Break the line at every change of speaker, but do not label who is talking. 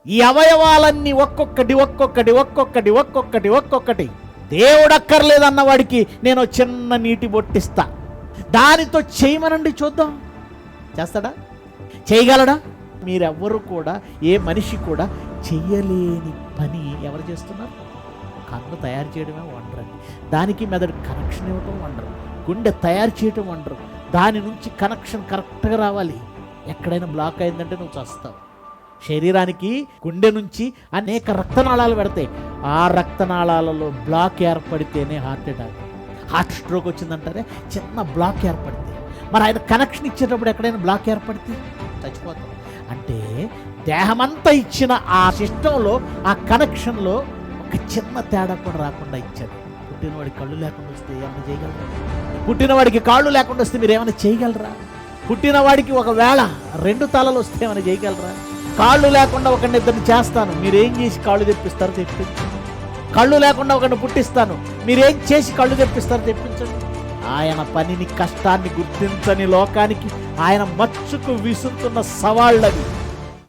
ఈ అవయవాలన్నీ ఒక్కొక్కటి ఒక్కొక్కటి ఒక్కొక్కటి ఒక్కొక్కటి ఒక్కొక్కటి దేవుడు అక్కర్లేదన్న వాడికి నేను చిన్న నీటి బొట్టిస్తా, దానితో చేయమనండి చూద్దాం, చేస్తాడా? చేయగలడా? మీరెవ్వరు కూడా, ఏ మనిషి కూడా చెయ్యలేని పని ఎవరు చేస్తున్నారు? కన్ను తయారు చేయడమే వండరు, దానికి మెదడు కనెక్షన్ ఇవ్వటం వండరు, గుండె తయారు చేయటం వండరు, దాని నుంచి కనెక్షన్ కరెక్ట్గా రావాలి. ఎక్కడైనా బ్లాక్ అయిందంటే నువ్వు చస్తావు. శరీరానికి గుండె నుంచి అనేక రక్తనాళాలు పెడతాయి, ఆ రక్తనాళాలలో బ్లాక్ ఏర్పడితేనే హార్ట్ అటాక్, హార్ట్ స్ట్రోక్ వచ్చిందంటారే చిన్న బ్లాక్ ఏర్పడితే. మరి ఆయన కనెక్షన్ ఇచ్చేటప్పుడు ఎక్కడైనా బ్లాక్ ఏర్పడితే చచ్చిపోతాం. అంటే దేహమంతా ఇచ్చిన ఆ సిస్టంలో, ఆ కనెక్షన్లో ఒక చిన్న తేడా కూడా రాకుండా ఇచ్చాడు. పుట్టినవాడికి కళ్ళు లేకుండా వస్తే ఏమైనా చేయగలరా? పుట్టినవాడికి కాళ్ళు లేకుండా వస్తే మీరు ఏమైనా చేయగలరా? పుట్టినవాడికి ఒకవేళ 2 తలలు వస్తే ఏమైనా చేయగలరా? కాళ్ళు లేకుండా ఒకరిని చేస్తాను, మీరేం చేసి కాళ్ళు తెప్పిస్తారో తెప్పించండి. కళ్ళు లేకుండా ఒకరిని పుట్టిస్తాను, మీరేం చేసి కళ్ళు తెప్పిస్తారో తెప్పించండి. ఆయన పనిని, కష్టాన్ని గుర్తించని లోకానికి ఆయన మచ్చుకు విసురుతున్న సవాళ్ళవి.